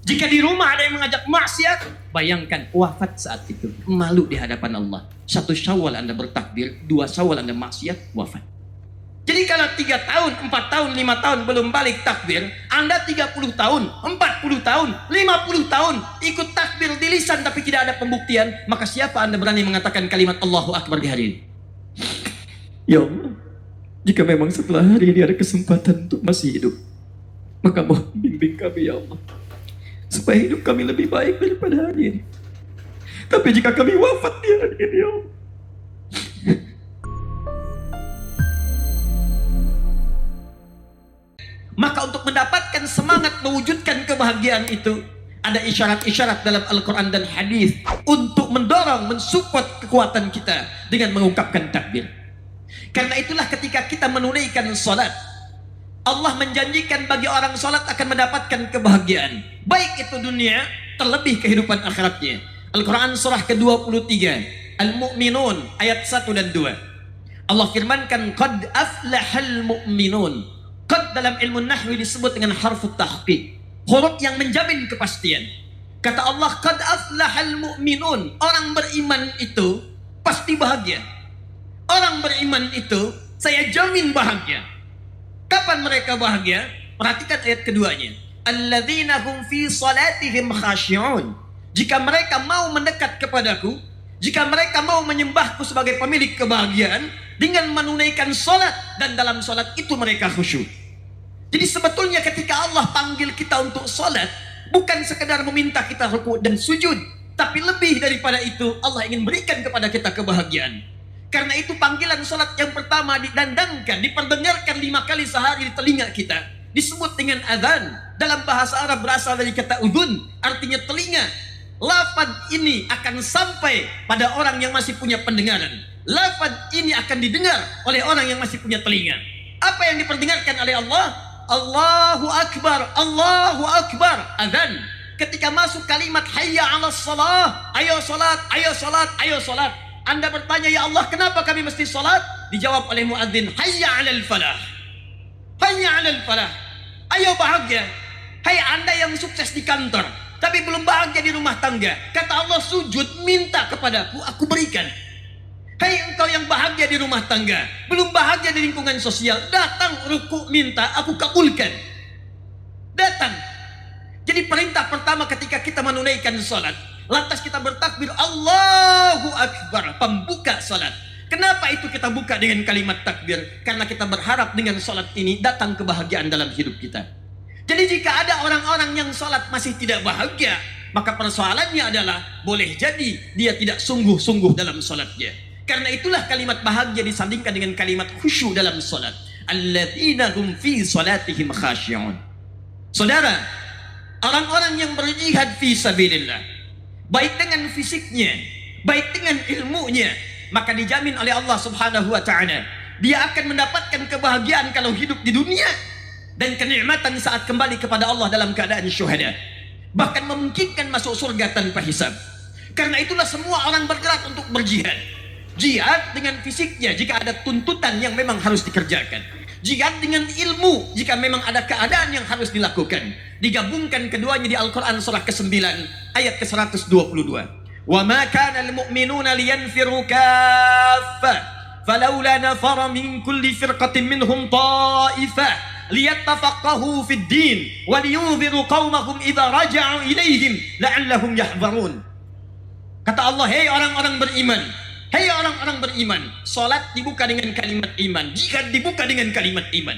Jika di rumah ada yang mengajak maksiat, bayangkan wafat saat itu. Malu di hadapan Allah. 1 Syawal Anda bertakbir, 2 Syawal Anda maksiat, wafat. Jadi kalau 3 tahun, 4 tahun, 5 tahun belum balik takbir, Anda 30 tahun, 40 tahun, 50 tahun ikut takbir di lisan tapi tidak ada pembuktian, maka siapa Anda berani mengatakan kalimat Allahu Akbar di hari ini? Ya Allah, jika memang setelah hari ini ada kesempatan untuk masih hidup, maka mohon bimbing kami ya Allah, supaya hidup kami lebih baik daripada hari ini. Tapi jika kami wafat di hari ini ya Allah, maka untuk mendapatkan semangat mewujudkan kebahagiaan itu, ada isyarat-isyarat dalam Al-Quran dan hadis untuk mendorong, mensupport kekuatan kita dengan mengungkapkan takbir. Karena itulah ketika kita menunaikan salat, Allah menjanjikan bagi orang salat akan mendapatkan kebahagiaan, baik itu dunia, terlebih kehidupan akhiratnya. Al-Quran surah ke-23 Al-Mu'minun ayat 1 dan 2, Allah firmankan qad aflahal mu'minun. Qad dalam ilmu nahwi disebut dengan harfu tahqiq, huruf yang menjamin kepastian. Kata Allah qad aflahal mu'minun, orang beriman itu pasti bahagia. Orang beriman itu saya jamin bahagia. Kapan mereka bahagia? Perhatikan ayat keduanya, alladzina hum fi salatihim khashi'un. Jika mereka mau mendekat kepadaku, jika mereka mau menyembahku sebagai pemilik kebahagiaan dengan menunaikan salat, dan dalam salat itu mereka khusyuk. Jadi sebetulnya ketika Allah panggil kita untuk salat, bukan sekedar meminta kita rukuk dan sujud, tapi lebih daripada itu Allah ingin berikan kepada kita kebahagiaan. Karena itu panggilan salat yang pertama didandangkan, diperdengarkan 5 kali sehari di telinga kita, disebut dengan adzan. Dalam bahasa Arab berasal dari kata udhun, artinya telinga. Lafaz ini akan sampai pada orang yang masih punya pendengaran. Lafaz ini akan didengar oleh orang yang masih punya telinga. Apa yang diperdengarkan oleh Allah? Allahu Akbar, Allahu Akbar, adzan. Ketika masuk kalimat hayya 'alas shalah, ayo salat, ayo salat, ayo salat, Anda bertanya, ya Allah, kenapa kami mesti salat? Dijawab oleh muadzin, hayya 'alal falah. Hayya 'alal falah. Ayo bahagia. Hai Anda yang sukses di kantor tapi belum bahagia di rumah tangga, kata Allah, sujud minta kepadaku, aku berikan. Hai engkau yang bahagia di rumah tangga, belum bahagia di lingkungan sosial, datang ruku minta, aku kabulkan. Datang. Jadi perintah pertama ketika kita menunaikan salat, lantas kita bertakbir Allahu Akbar, pembuka salat. Kenapa itu kita buka dengan kalimat takbir? Karena kita berharap dengan salat ini datang kebahagiaan dalam hidup kita. Jadi jika ada orang-orang yang salat masih tidak bahagia, maka persoalannya adalah boleh jadi dia tidak sungguh-sungguh dalam salatnya. Karena itulah kalimat bahagia disandingkan dengan kalimat khusyuk dalam salat. Alladzina hum fi salatihim khashi'un. Saudara, orang-orang yang berjihad fi sabilillah, baik dengan fisiknya, baik dengan ilmunya, maka dijamin oleh Allah Subhanahu wa taala dia akan mendapatkan kebahagiaan kalau hidup di dunia, dan kenikmatan saat kembali kepada Allah dalam keadaan syuhada, bahkan memungkinkan masuk surga tanpa hisab. Karena itulah semua orang bergerak untuk berjihad. Jihad dengan fisiknya jika ada tuntutan yang memang harus dikerjakan, jihad dengan ilmu jika memang ada keadaan yang harus dilakukan. Digabungkan keduanya di Al-Quran surah ke-9 ayat ke-122. Wa ma kana al-mu'minuna liyanfiru kaffah falawla nafara min kulli firqatin minhum ta'ifah liyatafaqahu fid din wa liyunziru qaumahum idza raja'u ilaihim la'allahum yahzarun. Kata Allah, hei orang-orang beriman, hei orang-orang beriman, salat dibuka dengan kalimat iman, jihad dibuka dengan kalimat iman.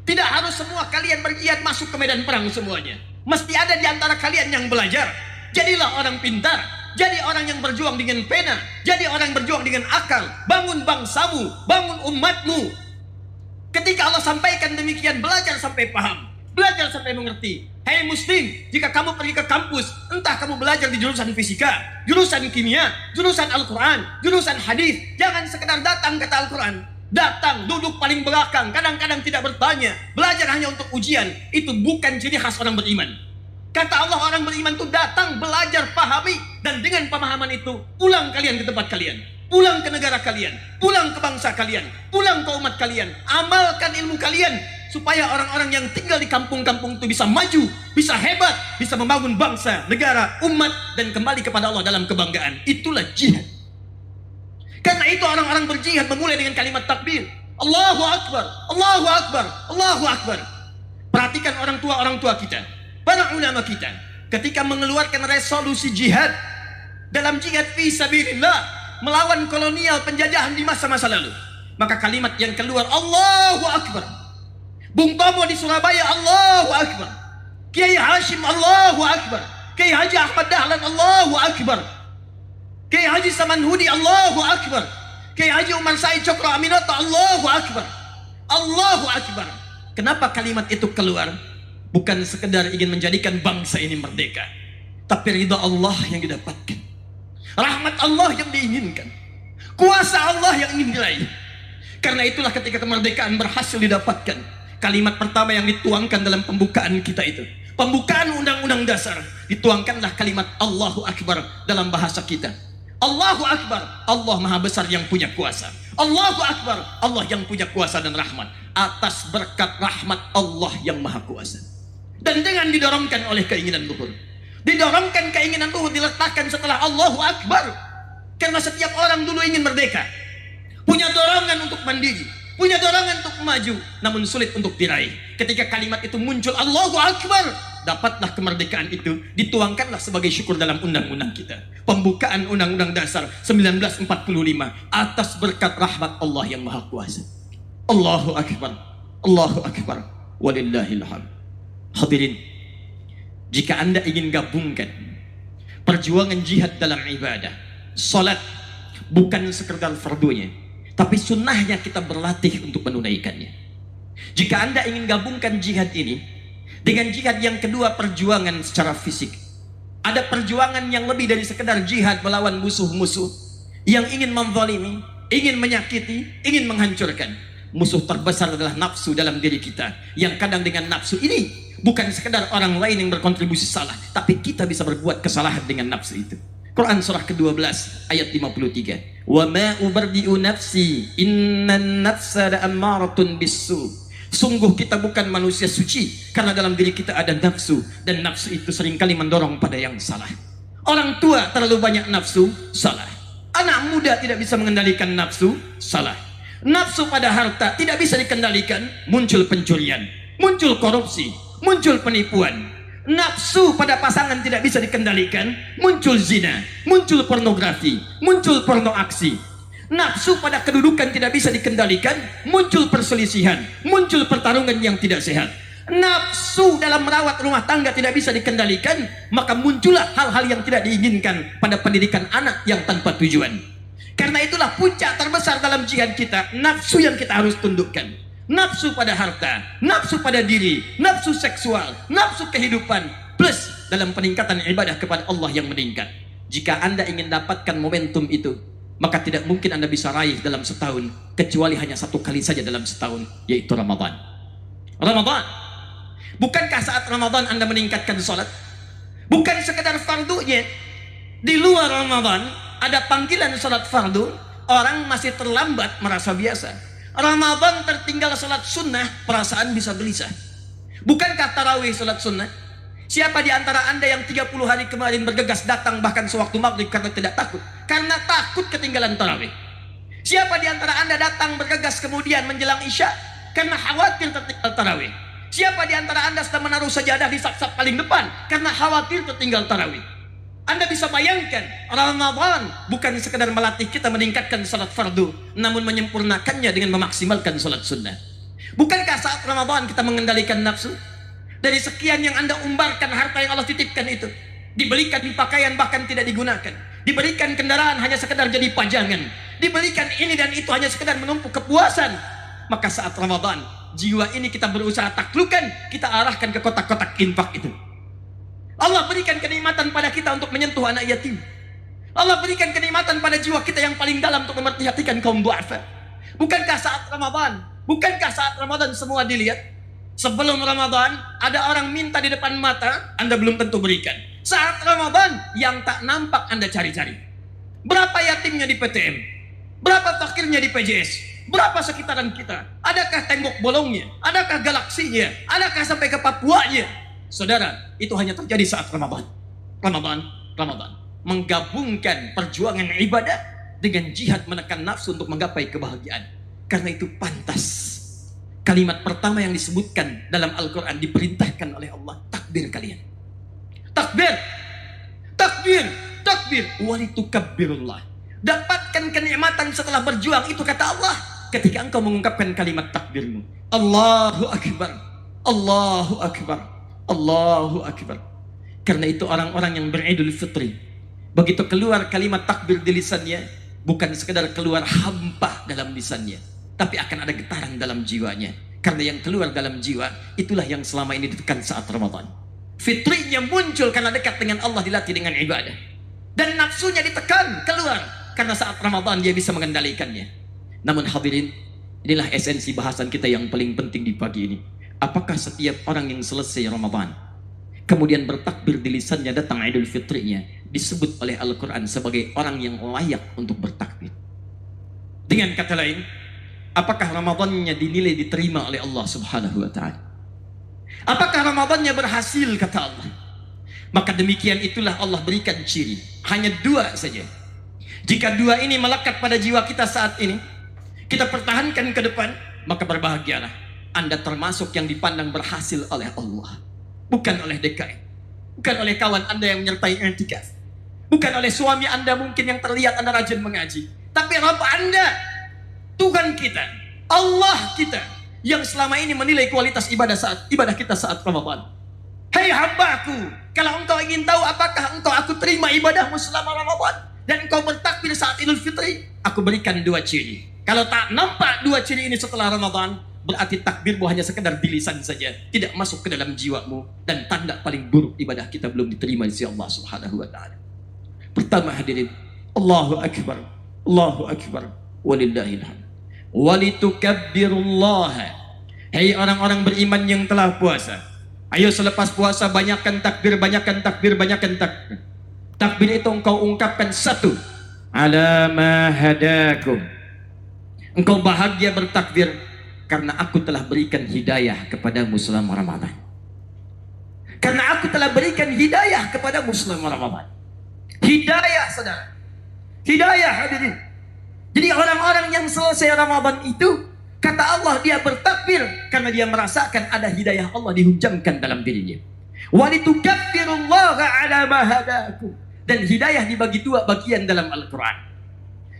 Tidak harus semua kalian berjihad masuk ke medan perang semuanya. Mesti ada di antara kalian yang belajar. Jadilah orang pintar, jadi orang yang berjuang dengan pena, jadi orang yang berjuang dengan akal. Bangun bangsamu, bangun umatmu. Ketika Allah sampaikan demikian, belajar sampai paham, belajar sampai mengerti. Hei muslim, jika kamu pergi ke kampus, entah kamu belajar di jurusan fisika, jurusan kimia, jurusan Al-Quran, jurusan hadis, jangan sekedar datang kata Al-Quran, datang duduk paling belakang, kadang-kadang tidak bertanya, belajar hanya untuk ujian. Itu bukan ciri khas orang beriman. Kata Allah, orang beriman itu datang, belajar, pahami, dan dengan pemahaman itu pulang kalian ke tempat kalian, pulang ke negara kalian, pulang ke bangsa kalian, pulang ke umat kalian, amalkan ilmu kalian. supaya orang-orang yang tinggal di kampung-kampung itu bisa maju, bisa hebat, bisa membangun bangsa, negara, umat, dan kembali kepada Allah dalam kebanggaan. Itulah jihad. Karena itu orang-orang berjihad memulai dengan kalimat takbir. Allahu Akbar, Allahu Akbar, Allahu Akbar. Perhatikan orang tua kita, para ulama kita, ketika mengeluarkan resolusi jihad, dalam jihad fi sabilillah, melawan kolonial penjajahan di masa-masa lalu, maka kalimat yang keluar Allahu Akbar. Bung Tomo di Surabaya Allahu Akbar, Kiai Hashim Allahu Akbar, Kiai Haji Ahmad Dahlan Allahu Akbar, Kiai Haji Samanhudi Allahu Akbar, Kiai Haji Umar Said Cokro Aminoto Allahu Akbar, Allahu Akbar. Kenapa kalimat itu keluar? Bukan sekedar ingin menjadikan bangsa ini merdeka, tapi ridha Allah yang didapatkan, rahmat Allah yang diinginkan, kuasa Allah yang ingin diraih. Karena itulah ketika kemerdekaan berhasil didapatkan, kalimat pertama yang dituangkan dalam pembukaan kita itu, pembukaan Undang-Undang Dasar, dituangkanlah kalimat Allahu Akbar dalam bahasa kita. Allahu Akbar, Allah Maha Besar yang punya kuasa. Allahu Akbar, Allah yang punya kuasa dan rahmat, atas berkat rahmat Allah yang Maha Kuasa. Dan dengan didorongkan oleh keinginan luhur, didorongkan keinginan luhur diletakkan setelah Allahu Akbar. Karena setiap orang dulu ingin merdeka, punya dorongan untuk mandiri, punya dorongan untuk maju, namun sulit untuk diraih. Ketika kalimat itu muncul Allahu Akbar, dapatlah kemerdekaan itu, dituangkanlah sebagai syukur dalam undang-undang kita. Pembukaan Undang-Undang Dasar 1945 atas berkat rahmat Allah yang Maha Kuasa. Allahu Akbar, Allahu Akbar, walillahil hamd. Hadirin, jika Anda ingin gabungkan perjuangan jihad dalam ibadah, salat bukan sekedar fardunya, tapi sunnahnya kita berlatih untuk menunaikannya. Jika Anda ingin gabungkan jihad ini dengan jihad yang kedua, perjuangan secara fisik, ada perjuangan yang lebih dari sekedar jihad melawan musuh-musuh yang ingin menzalimi, ingin menyakiti, ingin menghancurkan. Musuh terbesar adalah nafsu dalam diri kita, yang kadang dengan nafsu ini bukan sekedar orang lain yang berkontribusi salah, tapi kita bisa berbuat kesalahan dengan nafsu itu. Quran surah ke-12 ayat 53. Wa ma ubardi'u nafsi innan nafsa la'ammaratun bisu. Sungguh kita bukan manusia suci, karena dalam diri kita ada nafsu, dan nafsu itu seringkali mendorong pada yang salah. Orang tua terlalu banyak nafsu, salah. Anak muda tidak bisa mengendalikan nafsu, salah. Nafsu pada harta tidak bisa dikendalikan, muncul pencurian, muncul korupsi, muncul penipuan. Nafsu pada pasangan tidak bisa dikendalikan, muncul zina, muncul pornografi, muncul porno aksi. Nafsu pada kedudukan tidak bisa dikendalikan, muncul perselisihan, muncul pertarungan yang tidak sehat. Nafsu dalam merawat rumah tangga tidak bisa dikendalikan, maka muncullah hal-hal yang tidak diinginkan pada pendidikan anak yang tanpa tujuan. Karena itulah puncak terbesar dalam jihad kita, nafsu yang kita harus tundukkan. Nafsu pada harta, nafsu pada diri, nafsu seksual, nafsu kehidupan, plus dalam peningkatan ibadah kepada Allah yang meningkat. Jika Anda ingin dapatkan momentum itu, maka tidak mungkin Anda bisa raih dalam setahun, kecuali hanya satu kali saja dalam setahun, yaitu Ramadan. Ramadan. Bukankah saat Ramadan Anda meningkatkan sholat? Bukan sekedar fardunya. Di luar Ramadan ada panggilan sholat fardu, orang masih terlambat merasa biasa. Ramadan tertinggal sholat sunnah, perasaan bisa gelisah. Bukankah tarawih sholat sunnah? Siapa di antara Anda yang 30 hari kemarin bergegas datang bahkan sewaktu maghrib karena tidak takut? Karena takut ketinggalan tarawih. Siapa di antara Anda datang bergegas kemudian menjelang isya karena khawatir tertinggal tarawih? Siapa di antara Anda sedang menaruh sajadah di saf-saf paling depan karena khawatir tertinggal tarawih? Anda bisa bayangkan, Ramadan bukan sekedar melatih kita meningkatkan salat fardu, namun menyempurnakannya dengan memaksimalkan salat sunnah. Bukankah saat Ramadan kita mengendalikan nafsu? Dari sekian yang Anda umbarkan harta yang Allah titipkan itu, dibelikan di pakaian bahkan tidak digunakan, diberikan kendaraan hanya sekedar jadi pajangan, diberikan ini dan itu hanya sekedar menumpuk kepuasan. Maka saat Ramadan, jiwa ini kita berusaha taklukkan, kita arahkan ke kotak-kotak infak itu. Allah berikan kenikmatan pada kita untuk menyentuh anak yatim. Allah berikan kenikmatan pada jiwa kita yang paling dalam untuk memperhatikan kaum du'afa. Bukankah saat Ramadan semua dilihat? Sebelum Ramadan ada orang minta di depan mata, Anda belum tentu berikan. Saat Ramadan yang tak nampak Anda cari-cari. Berapa yatimnya di PTM? Berapa fakirnya di PJS? Berapa sekitaran kita? Adakah tembok bolongnya? Adakah galaksinya? Adakah sampai ke Papuanya? Saudara, itu hanya terjadi saat Ramadan. Ramadan. Menggabungkan perjuangan ibadah dengan jihad menekan nafsu untuk menggapai kebahagiaan. Karena itu pantas kalimat pertama yang disebutkan dalam Al-Quran diperintahkan oleh Allah, takbir kalian. Takbir. Walitukabbirullah. Dapatkan kenikmatan setelah berjuang itu, kata Allah, ketika engkau mengungkapkan kalimat takbirmu. Allahu Akbar. Karena itu orang-orang yang beridul fitri, begitu keluar kalimat takbir di lisannya, bukan sekedar keluar hampa dalam lisannya, tapi akan ada getaran dalam jiwanya. Karena yang keluar dalam jiwa, itulah yang selama ini ditekan saat Ramadan. Fitrinya muncul karena dekat dengan Allah, dilatih dengan ibadah. Dan nafsunya ditekan keluar, karena saat Ramadan dia bisa mengendalikannya. Namun hadirin, inilah esensi bahasan kita yang paling penting di pagi ini. Apakah setiap orang yang selesai Ramadan, kemudian bertakbir di lisannya datang Idul Fitrinya, disebut oleh Al-Quran sebagai orang yang layak untuk bertakbir? Dengan kata lain, apakah Ramadannya dinilai diterima oleh Allah Subhanahu wa Ta'ala? Apakah Ramadannya berhasil, kata Allah? Maka demikian itulah Allah berikan ciri. Hanya dua saja. Jika dua ini melekat pada jiwa kita saat ini, kita pertahankan ke depan, maka berbahagialah. Anda termasuk yang dipandang berhasil oleh Allah. Bukan oleh DKI. Bukan oleh kawan Anda yang menyertai i'tikaf. Bukan oleh suami Anda mungkin yang terlihat Anda rajin mengaji. Tapi Rabb Anda, Tuhan kita, Allah kita, yang selama ini menilai kualitas ibadah kita saat Ramadan. Hei hambaku, kalau engkau ingin tahu apakah aku terima ibadahmu selama Ramadan, dan engkau bertakbir saat Idul Fitri, aku berikan dua ciri. Kalau tak nampak dua ciri ini setelah Ramadan, berarti takbirmu hanya sekedar di lisan saja, tidak masuk ke dalam jiwamu, dan tanda paling buruk ibadah kita belum diterima di sisi Allah Subhanahu wa Ta'ala. Pertama hadirin, Allahu Akbar, walillahil hamd. Walitukabbirullaha. Hei orang-orang beriman yang telah puasa, ayo selepas puasa banyakkan takbir. Takbir itu engkau ungkapkan satu, ala ma hadakum. Engkau bahagia bertakbir karena aku telah berikan hidayah kepadamu selama Ramadan. Karena aku telah berikan hidayah kepadamu selama Ramadan. Hidayah, saudara. Hidayah, hadirin. Jadi orang-orang yang selesai Ramadan itu, kata Allah, dia bertakbir karena dia merasakan ada hidayah Allah dihujamkan dalam dirinya. Walitukabbirullaha ala ma hadakum. Dan hidayah dibagi dua bagian dalam Al-Quran.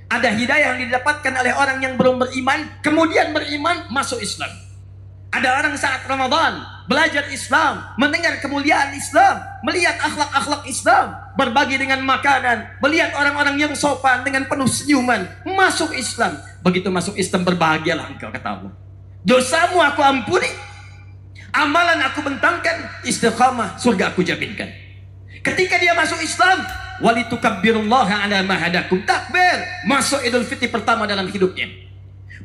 Ada hidayah yang didapatkan oleh orang yang belum beriman, kemudian beriman, masuk Islam. Ada orang saat Ramadan belajar Islam, mendengar kemuliaan Islam, melihat akhlak-akhlak Islam, berbagi dengan makanan, melihat orang-orang yang sopan dengan penuh senyuman, masuk Islam. Begitu masuk Islam, berbahagialah engkau, kata Allah. Dosamu aku ampuni, amalan aku bentangkan, istiqamah, surga aku jaminkan. Ketika dia masuk Islam, walitukabbirullaha ala ma hadakum, takbir, masuk Idul Fitri pertama dalam hidupnya.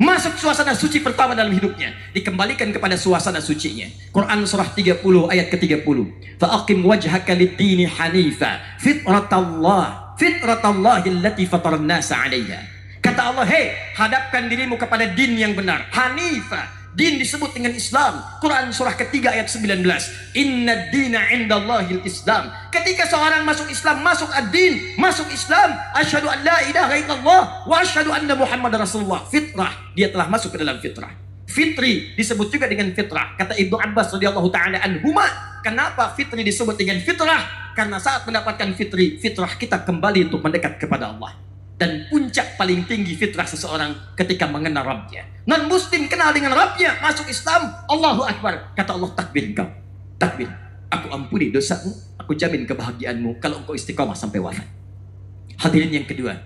Masuk suasana suci pertama dalam hidupnya, dikembalikan kepada suasana sucinya. Quran surah 30 ayat ke-30. Fa'aqim wajhaka lid-dini hanifa fitratallahi allati fataran nasa 'alaiha. Kata Allah, hei, hadapkan dirimu kepada din yang benar. Hanifa, din disebut dengan Islam. Quran surah ketiga ayat 19. Inna dina indallahil Islam. Ketika seorang masuk Islam, masuk ad-din, masuk Islam, asyhadu an la ilaha illallah wa asyhadu anna Muhammad Rasulullah. Fitrah, dia telah masuk ke dalam fitrah. Fitri disebut juga dengan fitrah. Kata Ibnu Abbas radhiyallahu taala anhuma, kenapa fitri disebut dengan fitrah? Karena saat mendapatkan fitri, fitrah kita kembali untuk mendekat kepada Allah. Dan puncak paling tinggi fitrah seseorang ketika mengenal Rabbnya. Non-muslim kenal dengan Rabbnya, masuk Islam, Allahu Akbar. Kata Allah, takbir engkau. Takbir. Aku ampuni dosamu, aku jamin kebahagiaanmu kalau engkau istiqamah sampai wafat. Hadirin yang kedua,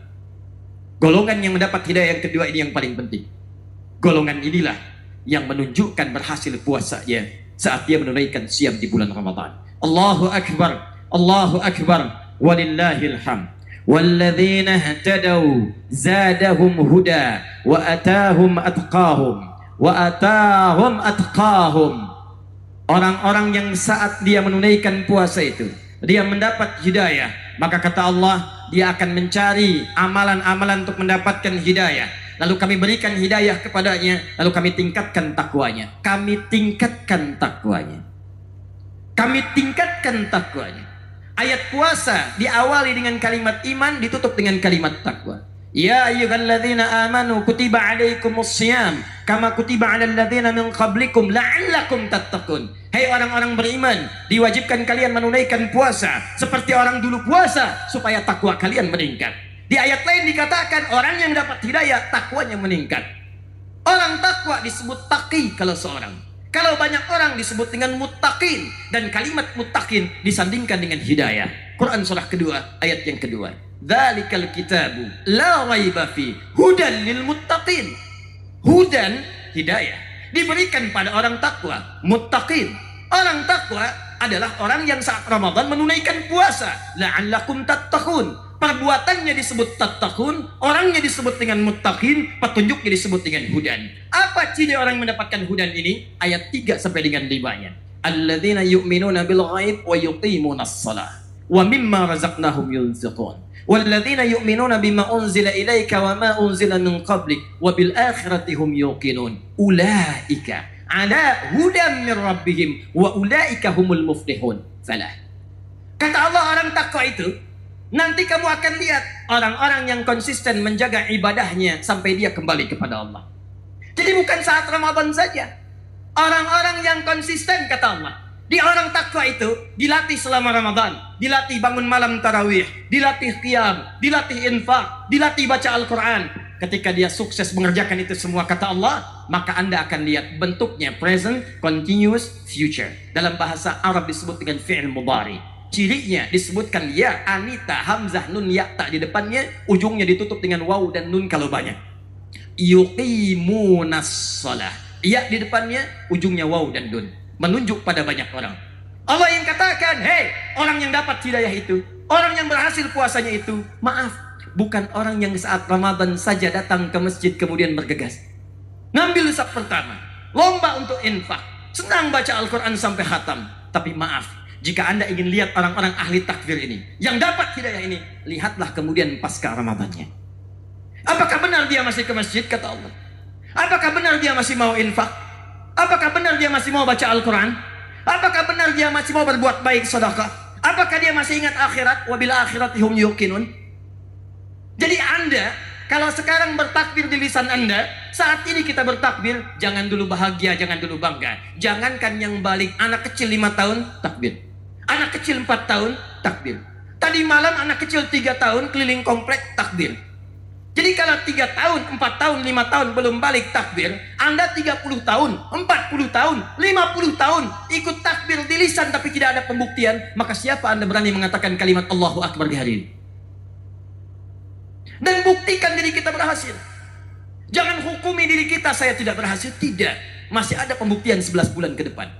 golongan yang mendapat hidayah yang kedua ini yang paling penting. Golongan inilah yang menunjukkan berhasil puasanya saat dia menunaikan siam di bulan Ramadan. Allahu Akbar, walillahil hamd. وَالَّذِينَ اهْتَدَوْا زَادَهُمْ هُدًى وَأَتَاهُمْ أَتْقَاهُمْ. Orang-orang yang saat dia menunaikan puasa itu, dia mendapat hidayah, maka kata Allah, dia akan mencari amalan-amalan untuk mendapatkan hidayah. lalu kami berikan hidayah kepadanya, lalu kami tingkatkan takwanya. Kami tingkatkan takwanya. Kami tingkatkan takwanya. Ayat puasa diawali dengan kalimat iman, ditutup dengan kalimat takwa. Ya ayyuhalladzina amanu kutiba alaikumussyam kama kutiba alal ladzina min qablikum la'allakum tattaqun. Hai orang-orang beriman, diwajibkan kalian menunaikan puasa seperti orang dulu puasa supaya takwa kalian meningkat. Di ayat lain dikatakan orang yang dapat hidayah takwanya meningkat. Orang takwa disebut taqi kalau seorang. Kalau banyak orang disebut dengan muttaqin, dan kalimat muttaqin disandingkan dengan hidayah. Quran surah kedua ayat yang kedua. Dzalikal kitabu la raiba fi hudan lil muttaqin. Hudan hidayah diberikan pada orang takwa, muttaqin. Orang takwa adalah orang yang saat Ramadan menunaikan puasa. La'allakum tattaqun. Perbuatannya disebut tattaqun, orangnya disebut dengan muttaqin, petunjuknya disebut dengan hudan. Apa ciri orang mendapatkan hudan ini? Ayat 3 sampai dengan 5-nya. Alladzina yu'minuna bil ghaib wa yuqimunas shalah wa mimma razaqnahum yunfiqun. Walladzina yu'minuna bima unzila ilaika wa ma unzila min qablik wa bil akhirati hum yuqinun. Ulaika ala hudan min rabbihim wa ulaika humul muflihun. Falah. Kata Allah, orang takwa itu nanti kamu akan lihat orang-orang yang konsisten menjaga ibadahnya sampai dia kembali kepada Allah. Jadi bukan saat Ramadan saja. Orang-orang yang konsisten, kata Allah, di orang takwa itu dilatih selama Ramadan, dilatih bangun malam tarawih, dilatih qiyam, dilatih infak, dilatih baca Al-Quran. Ketika dia sukses mengerjakan itu semua, kata Allah, maka Anda akan lihat bentuknya present, continuous, future. Dalam bahasa Arab disebut dengan fi'il mudhari. Cirinya disebutkan ya, anita, hamzah, nun, ya, tak di depannya, ujungnya ditutup dengan waw dan nun kalau banyak. Yuqimunas shalah. Ya di depannya, ujungnya waw dan nun, menunjuk pada banyak orang. Allah yang katakan, hei, orang yang dapat hidayah itu, orang yang berhasil puasanya itu, maaf, bukan orang yang saat Ramadan saja datang ke masjid kemudian bergegas. Ngambil saf pertama, lomba untuk infak, senang baca Al-Quran sampai khatam. Tapi maaf, jika Anda ingin lihat orang-orang ahli takfir ini, yang dapat hidayah ini, lihatlah kemudian pasca Ramadannya. Apakah benar dia masih ke masjid, kata Allah? Apakah benar dia masih mau infak? Apakah benar dia masih mau baca Al-Quran? Apakah benar dia masih mau berbuat baik, sedekah? Apakah dia masih ingat akhirat? Wabil akhirati hum yuqinun. Jadi Anda, kalau sekarang bertakbir di lisan Anda, saat ini kita bertakbir, jangan dulu bahagia, jangan dulu bangga. Jangankan yang balik, anak kecil 5 tahun, takbir. Anak kecil 4 tahun, takbir. Tadi malam anak kecil 3 tahun keliling komplek, takbir. Jadi kalau 3 tahun, 4 tahun, 5 tahun belum balik takbir, Anda 30 tahun, 40 tahun, 50 tahun ikut takbir di lisan tapi tidak ada pembuktian, maka siapa Anda berani mengatakan kalimat Allahu Akbar di hari ini? Dan buktikan diri kita berhasil. Jangan hukumi diri kita, saya tidak berhasil. Tidak, masih ada pembuktian 11 bulan ke depan.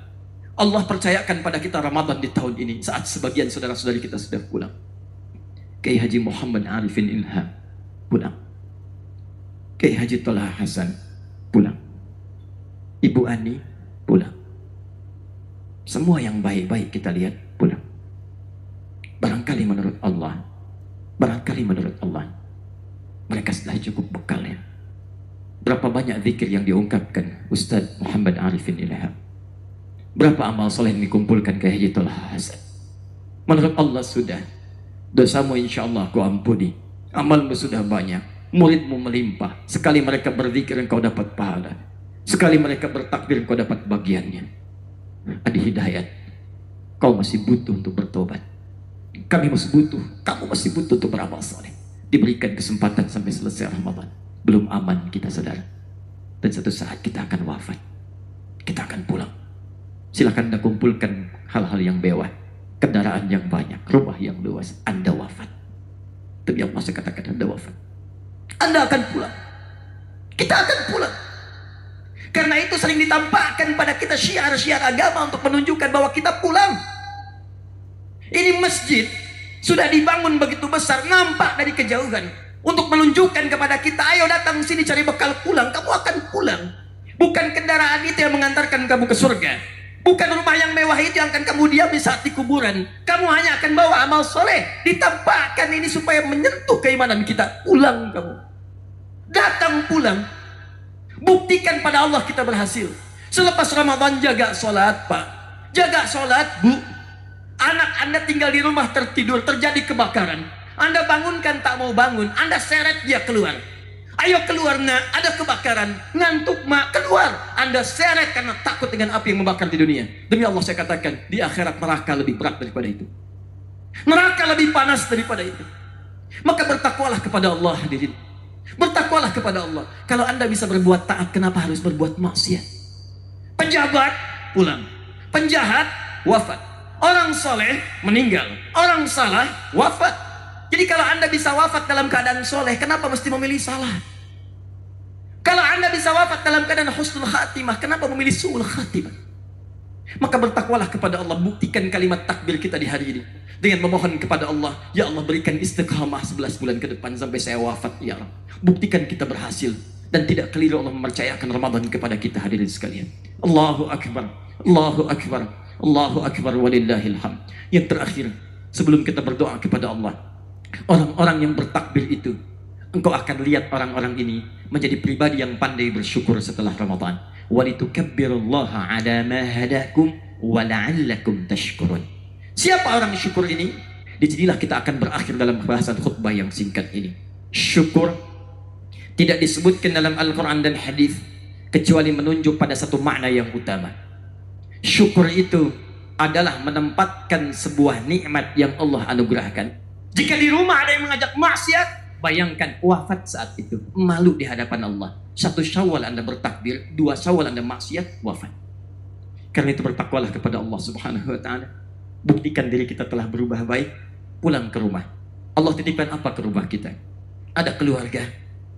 Allah percayakan pada kita Ramadan di tahun ini, saat sebagian saudara-saudari kita sudah pulang. Kiai Haji Muhammad Arifin Ilham pulang. Kiai Haji Tolha Hasan pulang. Ibu Ani pulang. Semua yang baik-baik kita lihat pulang. Barangkali menurut Allah, mereka sudah cukup bekalnya. Berapa banyak zikir yang diungkapkan Ustaz Muhammad Arifin Ilham? Berapa amal soleh yang dikumpulkan ke Haji Tolha Hasan? Menurut Allah sudah. Dosamu insya Allah ku ampuni. Amalmu sudah banyak. Muridmu melimpah. Sekali mereka berzikir engkau dapat pahala. Sekali mereka bertakbir engkau dapat bagiannya. Adi Hidayat, kau masih butuh untuk bertobat. Kami masih butuh. Kamu masih butuh untuk beramal soleh. Diberikan kesempatan sampai selesai Ramadan. Belum aman kita, saudara. Dan satu saat kita akan wafat. Kita akan pulang. Silakan Anda kumpulkan hal-hal yang mewah, kendaraan yang banyak, rumah yang luas. Anda wafat. Tapi yang masih katakan Anda wafat. Anda akan pulang. Kita akan pulang. Karena itu sering ditampakkan pada kita syiar-syiar agama untuk menunjukkan bahwa kita pulang. Ini masjid sudah dibangun begitu besar, nampak dari kejauhan, untuk menunjukkan kepada kita, ayo datang sini cari bekal pulang. Kamu akan pulang. Bukan kendaraan itu yang mengantarkan kamu ke surga. Bukan rumah yang mewah itu yang akan kamu diami saat di kuburan. Kamu hanya akan bawa amal soleh. Ditampakkan ini supaya menyentuh keimanan kita. Pulang kamu. Datang pulang, buktikan pada Allah kita berhasil. Selepas Ramadan jaga sholat Pak, jaga sholat Bu. Anak Anda tinggal di rumah tertidur, terjadi kebakaran, Anda bangunkan tak mau bangun, Anda seret dia keluar. Ayo keluar nak, ada kebakaran. Ngantuk mak, keluar. Anda seret karena takut dengan api yang membakar di dunia. Demi Allah saya katakan, di akhirat neraka lebih berat daripada itu. Neraka lebih panas daripada itu. Maka bertakwalah kepada Allah hadirin. Bertakwalah kepada Allah. Kalau Anda bisa berbuat taat, kenapa harus berbuat maksiat? Pejabat pulang, penjahat wafat, orang soleh meninggal, orang salah wafat. Jadi kalau Anda bisa wafat dalam keadaan soleh, kenapa mesti memilih salah? Kalau Anda bisa wafat dalam keadaan husnul khatimah, kenapa memilih su'ul khatimah? Maka bertakwalah kepada Allah. Buktikan kalimat takbir kita di hari ini dengan memohon kepada Allah, ya Allah berikan istiqamah 11 bulan ke depan sampai saya wafat ya Allah. Buktikan kita berhasil dan tidak keliru Allah mempercayakan Ramadan kepada kita hadirin sekalian. Allahu Akbar, Allahu Akbar, Allahu Akbar walillahil hamd. Yang terakhir, sebelum kita berdoa kepada Allah, orang-orang yang bertakbir itu, engkau akan lihat orang-orang ini menjadi pribadi yang pandai bersyukur setelah Ramadan. Walitukabbirullaha ala ma hadakum wa la'allakum tashkurun. Siapa orang syukur ini? Disinilah kita akan berakhir dalam bahasan khutbah yang singkat ini. Syukur tidak disebutkan dalam Al-Quran dan hadis kecuali menunjuk pada satu makna yang utama. Syukur itu adalah menempatkan sebuah nikmat yang Allah anugerahkan. Jika di rumah ada yang mengajak maksiat, bayangkan wafat saat itu, malu di hadapan Allah. 1 Syawal Anda bertakbir, 2 Syawal Anda maksiat, wafat. Karena itu bertakwalah kepada Allah Subhanahu wa taala. Buktikan diri kita telah berubah baik, pulang ke rumah. Allah titipkan apa ke rumah kita? Ada keluarga,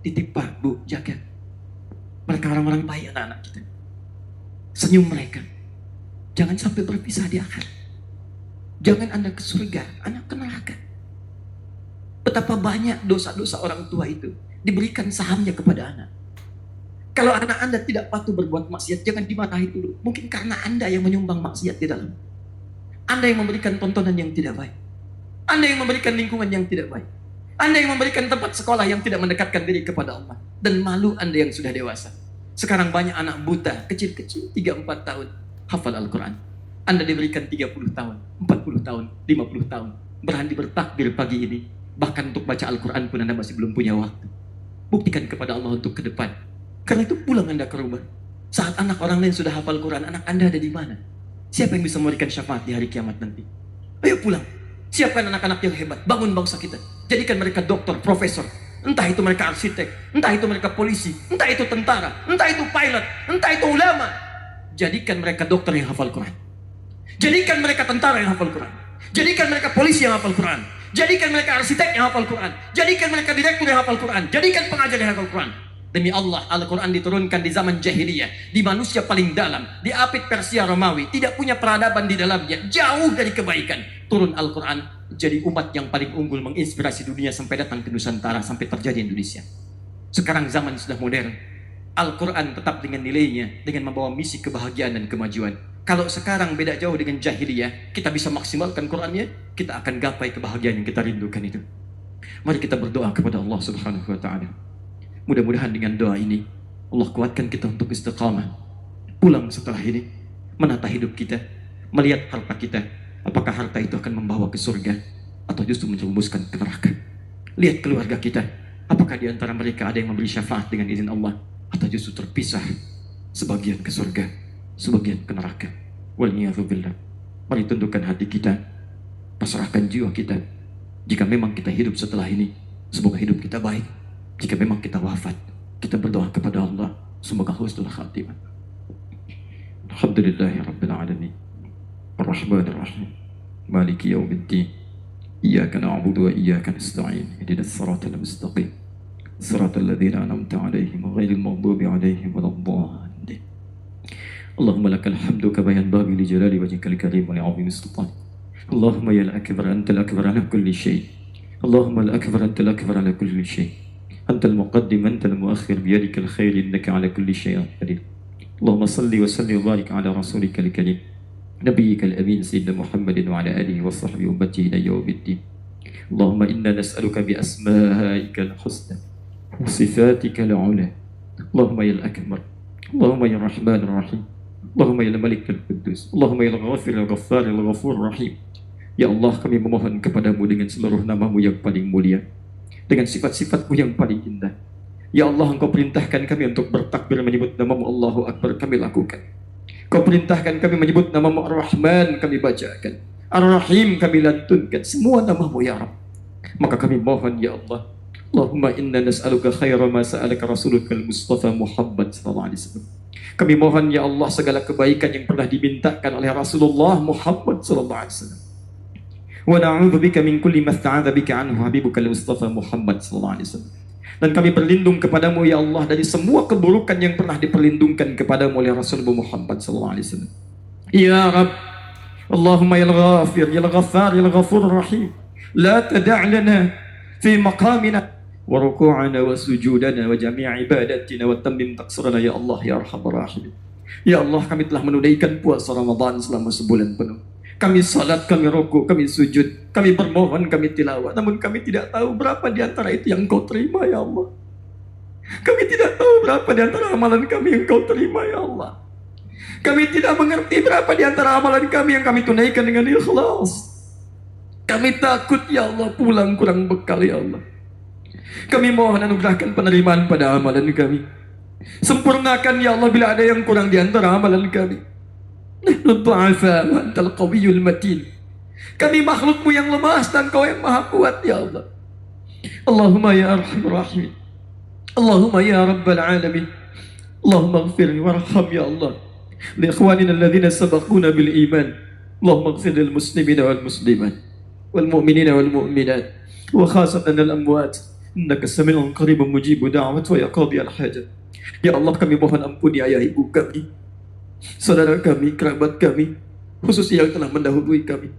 titip Pak, Bu, jaga. Mereka orang-orang baik, anak-anak kita. Senyum mereka. Jangan sampai berpisah di akhir. Jangan Anda ke surga, anak ke neraka. Betapa banyak dosa-dosa orang tua itu diberikan sahamnya kepada anak. Kalau anak Anda tidak patuh berbuat maksiat, jangan dimarahi dulu. Mungkin karena Anda yang menyumbang maksiat di dalam. Anda yang memberikan tontonan yang tidak baik. Anda yang memberikan lingkungan yang tidak baik. Anda yang memberikan tempat sekolah yang tidak mendekatkan diri kepada Allah. Dan malu Anda yang sudah dewasa. Sekarang banyak anak buta, kecil-kecil, 3-4 tahun, hafal Al-Quran. Anda diberikan 30 tahun, 40 tahun, 50 tahun. Berani bertakbir pagi ini. Bahkan untuk baca Al-Quran pun Anda masih belum punya waktu. Buktikan kepada Allah untuk ke depan. Karena itu pulang Anda ke rumah. Saat anak orang lain sudah hafal Quran, anak Anda ada di mana? Siapa yang bisa memberikan syafaat di hari kiamat nanti? Ayo pulang. Siapkan anak-anak yang hebat. Bangun bangsa kita. Jadikan mereka dokter, profesor. Entah itu mereka arsitek. Entah itu mereka polisi. Entah itu tentara. Entah itu pilot. Entah itu ulama. Jadikan mereka dokter yang hafal Quran. Jadikan mereka tentara yang hafal Quran. Jadikan mereka polisi yang hafal Quran. Jadikan mereka arsitek yang hafal Quran. Jadikan mereka direktur yang hafal Quran. Jadikan pengajar yang hafal Quran. Demi Allah, Al-Quran diturunkan di zaman jahiliyah, di manusia paling dalam, di apit Persia Romawi, tidak punya peradaban di dalamnya, jauh dari kebaikan. Turun Al-Quran, jadi umat yang paling unggul, menginspirasi dunia sampai datang ke Nusantara, sampai terjadi Indonesia. Sekarang zaman sudah modern, Al-Quran tetap dengan nilainya, dengan membawa misi kebahagiaan dan kemajuan. Kalau sekarang beda jauh dengan jahiliyah, kita bisa maksimalkan Qurannya, kita akan gapai kebahagiaan yang kita rindukan itu. Mari kita berdoa kepada Allah Subhanahu wa ta'ala. Mudah-mudahan dengan doa ini Allah kuatkan kita untuk istiqamah. Pulang setelah ini, menata hidup kita, melihat harta kita. Apakah harta itu akan membawa ke surga atau justru menjerumuskan ke neraka? Lihat keluarga kita. Apakah di antara mereka ada yang memberi syafaat dengan izin Allah atau justru terpisah, sebagian ke surga, sebagian ke neraka? Waliyadzubillah. Mari tundukkan hati kita, pasrahkan jiwa kita. Jika memang kita hidup setelah ini, semoga hidup kita baik. Jika memang kita wafat, kita berdoa kepada Allah, semoga husnul khatimah. Alhamdulillahi rabbil alamin. Ar-Rahmanir Rahim. Maliki yaumiddin. Iyyaka na'budu wa iyyaka nasta'in. Ihdinas siratal mustaqim. Siratal ladzina an'amta 'alaihim ghairil maghdubi 'alaihim waladdallin. Allahumma lakal hamdu kama yanbaghi li jalali wajhikal karim wa li 'azimi sultanik. Allahumma ya al-akbar antal akbar 'ala kulli syai'. Allahumma al-akbar antal akbar 'ala kulli syai'. أنت المقدم أنت المؤخر بيدك الخير إنك على كل شيء قدير. اللهم صل وسلم وبارك على رسولك الكريم نبيك الأمين سيدنا محمد وعلى آله وصحبه وأمته إلى يوم الدين. اللهم إنا نسألك بأسمائك الحسنى وصفاتك العلى. اللهم يا الأكبر، اللهم يا الرحمن الرحيم، اللهم ya Malik al-Quddus, Allahumma ya al-Ghafir al-Ghaffar al-Ghafur rahim. Ya Allah, kami memohon kepadamu dengan seluruh namamu yang paling mulia, dengan sifat-sifatmu yang paling indah. Ya Allah, Engkau perintahkan kami untuk bertakbir menyebut namamu Allahu Akbar, kami lakukan. Kau perintahkan kami menyebut namamu Ar-Rahman, kami bacakan. Ar-Rahim, kami lantunkan. Semua namamu ya Rabb. Maka kami mohon ya Allah, Allahumma inna nas'aluka khaira ma sa'alaka rasuluka al-Mustafa Muhammad sallallahu alaihi wasallam. Kami mohon ya Allah segala kebaikan yang pernah dimintakan oleh Rasulullah Muhammad sallallahu alaihi wasallam. Wa na'udzubika min kulli ma sta'adza bika anhu habibuka al-Mustafa Muhammad sallallahu alaihi wasallam. Dan kami berlindung kepadamu ya Allah dari semua keburukan yang pernah diperlindungkan kepadamu oleh Rasulullah Muhammad sallallahu alaihi wasallam. Ya Rabb, Allahumma ya al-Ghafir, ya al-Ghaffar, ya al-Ghafur rahim. La tada' lana fi maqamina wa ruku'ana wa sujudana wa jami' ibadatina wa tammim taqsirana ya Allah ya arhamar rahimin. Ya Allah, kami telah menunaikan puasa Ramadan selama sebulan penuh. Kami salat, kami rukuk, kami sujud, kami bermohon, kami tilawat. Namun kami tidak tahu berapa di antara itu yang Kau terima ya Allah. Kami tidak tahu berapa di antara amalan kami yang Kau terima ya Allah. Kami tidak mengerti berapa di antara amalan kami yang kami tunaikan dengan ikhlas. Kami takut ya Allah pulang kurang bekal ya Allah. Kami mohon anugerahkan penerimaan pada amalan kami. Sempurnakan ya Allah bila ada yang kurang di antara amalan kami. Nahnu du'afa wa antal qawiyyul matin. Kami makhlukmu yang lemah dan Kau yang maha kuat ya Allah. Allahumma ya arhamar rahimin, Allahumma ya rabbal alamin, Allahumma ighfir warham ya Allah li ikhwanina alladhina sabaquna bil iman. Allahumma ighfir lil muslimina wal muslimat wal mu'minina wal mu'minat wa khasatan al amwat innaka sami'un qaribun mujibud da'wat wa ya qadi al hajat. Ya Allah, kami mohon ampuni ayah ibu kami, saudara kami, kerabat kami, khususnya yang telah mendahului kami.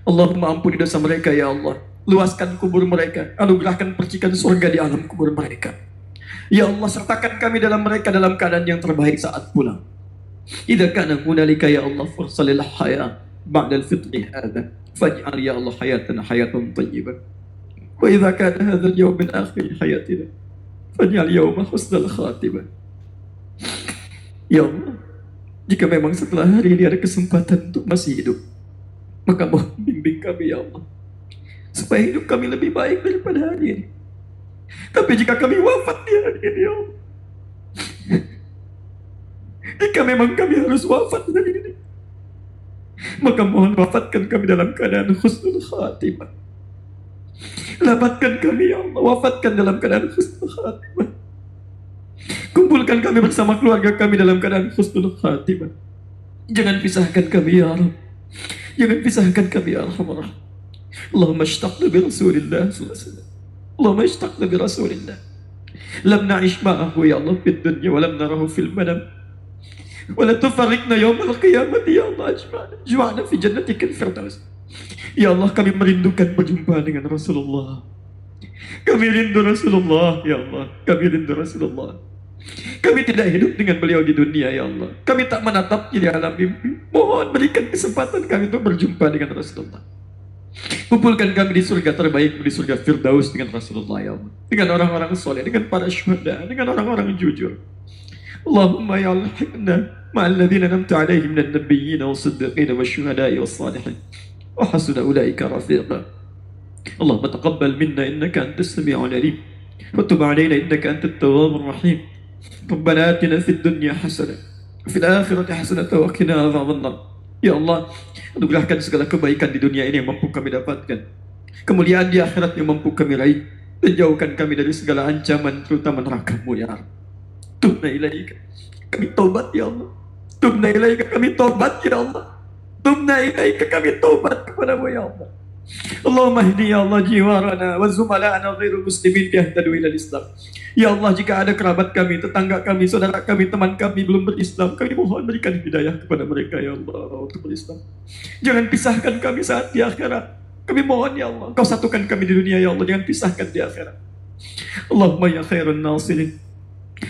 Allahumma ampuni dosa mereka ya Allah. Luaskan kubur mereka, anugerahkan percikan surga di alam kubur mereka. Ya Allah, sertakan kami dalam mereka dalam keadaan yang terbaik saat pulang. Idza kana hunalika ya Allah fursalil haya ba'da al-fitri hadha faj'al ya Allah hayatan hayatan thayyibah. Wa idza kana hadha al-yawm min akhir hayatina faj'al yawma husnal khatimah. Ya Allah, jika memang setelah hari ini ada kesempatan untuk masih hidup, maka mohon bimbing kami ya Allah, supaya hidup kami lebih baik daripada hari ini. Tapi jika kami wafat di hari ini ya Allah, jika memang kami harus wafat hari ini, maka mohon wafatkan kami dalam keadaan husnul khatimah. Lamatkan kami ya Allah, wafatkan dalam keadaan husnul khatimah. Kumpulkan kami bersama keluarga kami dalam keadaan husnul khatimah. Jangan pisahkan kami ya Allah. Jangan pisahkan kami ya Arhamar Rahim. Allahumma ishtaqna bi Rasulillah sallallahu alaihi wasallam. Allahumma ishtaqna bi Rasulillah. Lam na'ish ma'ahu ya Allah fid dunya wa lam narahu fil manam. Wa la tufarriqna yawmal qiyamati ya Allah ajma'na fi jannatikal firdaus. Ya Allah, kami merindukan berjumpa dengan Rasulullah. Kami rindu Rasulullah ya Allah. Kami rindu Rasulullah. Kami tidak hidup dengan beliau di dunia ya Allah. Kami tak menatapnya di alam mimpi. Mohon berikan kesempatan kami untuk berjumpa dengan Rasulullah. Kumpulkan kami di surga terbaik, di surga Firdaus dengan Rasulullah ya Allah. Dengan orang-orang soleh, dengan para syuhada, dengan orang-orang jujur. Allahumma ya alhiqna ma'alladhina namta alaihim minan nabiyyin wa siddiqin wa syuhada'i wa salihin wa hasuna ulaika rafiqa. Allahumma taqabbal minna innaka antas sami'ul alim wa tub alaina innaka antat tawwabur rahim. Rabbana atina fid dunya hasanah wa fil akhirati hasanah wa qina adzabannar. Ya Allah, anugerahkan segala kebaikan di dunia ini yang mampu kami dapatkan, kemuliaan di akhirat yang mampu kami raih, dan jauhkan kami dari segala ancaman terutama neraka-Mu ya Rabb. Tubna ilaika, kami tobat ya Allah. Tubna ilaika, kami tobat ya Allah. Tubna ilaika, kami tobat kepada-Mu ya Allah. Allahumma hdi ya Allah jiwarana wa zumala'ana ghairul muslimin biyahtadu ila Islam. Ya Allah, jika ada kerabat kami, tetangga kami, saudara kami, teman kami belum berislam, kami mohon berikan hidayah kepada mereka ya Allah untuk berislam. Jangan pisahkan kami saat di akhirat. Kami mohon ya Allah, Kau satukan kami di dunia ya Allah, jangan pisahkan di akhirat. Allahumma ya khairun nasirin,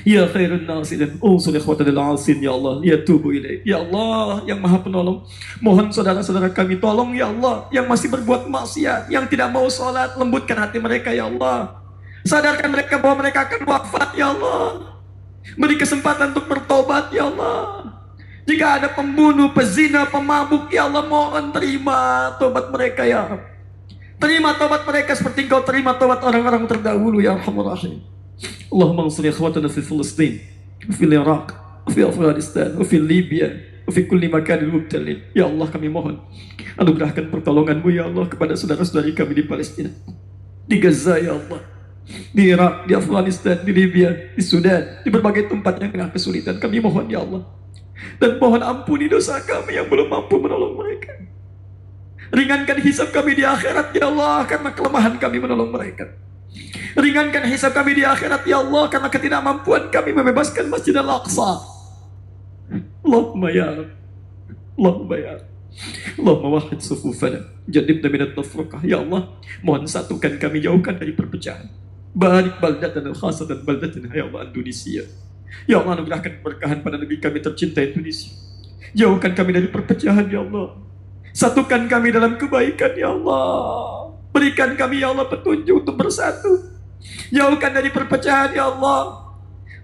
ya khairun nasirin, usul ikhwatan al-asin ya Allah, ya tubu ilaik. Ya Allah yang maha penolong, mohon saudara-saudara kami tolong ya Allah, yang masih berbuat maksiat, yang tidak mau sholat, lembutkan hati mereka ya Allah. Sadarkan mereka bahwa mereka akan wafat, ya Allah. Beri kesempatan untuk bertobat, ya Allah. Jika ada pembunuh, pezina, pemabuk, ya Allah, mohon terima tobat mereka, ya Rabb. Terima tobat mereka seperti Engkau terima tobat orang-orang terdahulu, ya Arhamar Rahim. Allahumma ansur ikhwatana fi Filistin, fi Iraq, fi Afghanistan, fi Libya, fi kulli makanil mubtalin. Ya Allah, kami mohon anugerahkan pertolongan-Mu, ya Allah, kepada saudara-saudari kami di Palestina, di Gaza, ya Allah, di Irak, di Afghanistan, di Libya, di Sudan, di berbagai tempat yang tengah kesulitan. Kami mohon, ya Allah, dan mohon ampuni dosa kami yang belum mampu menolong mereka. Ringankan hisab kami di akhirat, ya Allah, karena kelemahan kami menolong mereka. Ringankan hisab kami di akhirat, ya Allah, karena ketidakmampuan kami membebaskan Masjid Al-Aqsa. Allahumma ya Rabb, Allahumma ya Rabb, Allahumma wahid sufufana, jannibna minat tafraqah. Ya Allah, mohon satukan kami, jauhkan dari perpecahan. Barik baldatana khasatan baldatana, ya Allah, Indonesia. Ya Allah, anugerahkan keberkahan pada negeri kami tercinta Indonesia. Jauhkan kami dari perpecahan, ya Allah. Satukan kami dalam kebaikan, ya Allah. Berikan kami, ya Allah, petunjuk untuk bersatu. Jauhkan dari perpecahan, ya Allah.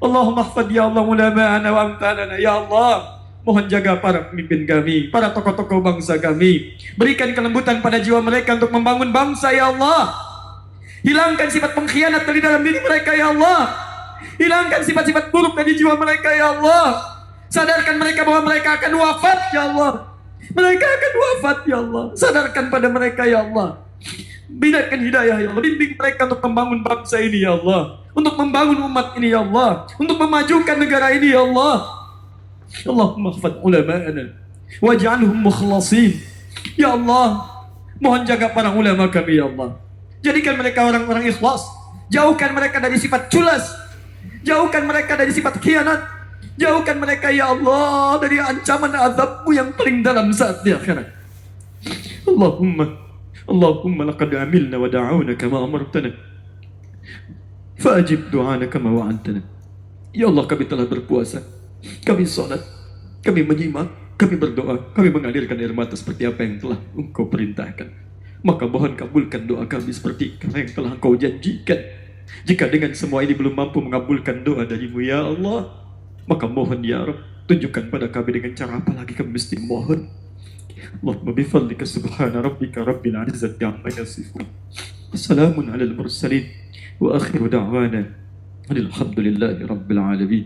Allahumma hafad, ya Allah, ulama'ana wa amtanana. Ya Allah, mohon jaga para pemimpin kami, para tokoh-tokoh bangsa kami. Berikan kelembutan pada jiwa mereka untuk membangun bangsa, ya Allah. Hilangkan sifat pengkhianat dari dalam diri mereka, ya Allah. Hilangkan sifat-sifat buruk dari jiwa mereka, ya Allah. Sadarkan mereka bahwa mereka akan wafat, ya Allah. Mereka akan wafat, ya Allah. Sadarkan pada mereka, ya Allah. Binakan hidayah, ya Allah. Bimbing mereka untuk membangun bangsa ini, ya Allah. Untuk membangun umat ini, ya Allah. Untuk memajukan negara ini, ya Allah. Allahumma khfad ulama'ana waj'alhum mukhlasin. Ya Allah, mohon jaga para ulama kami, ya Allah. Jadikan mereka orang-orang ikhlas. Jauhkan mereka dari sifat culas. Jauhkan mereka dari sifat khianat. Jauhkan mereka, ya Allah, dari ancaman azab-Mu yang paling dalam saat di akhirat. Allahumma laqad amilna wa da'awna kama amartana fa'ajib du'ana kama wa'antana. Ya Allah, kami telah berpuasa, kami sholat, kami menyimak, kami berdoa, kami mengalirkan air mata seperti apa yang telah Engkau perintahkan. Maka mohon kabulkan doa kami seperti yang telah Engkau janjikan. Jika dengan semua ini belum mampu mengabulkan doa dari-Mu, ya Allah, maka mohon, ya Rabb, tunjukkan pada kami dengan cara apa lagi kami mesti mohon. Allahumma bifadlika subhana rabbika rabbil izzati amma yasifun. Wassalamun alal mursalin wa akhiru da'wana alhamdulillahi rabbil alamin.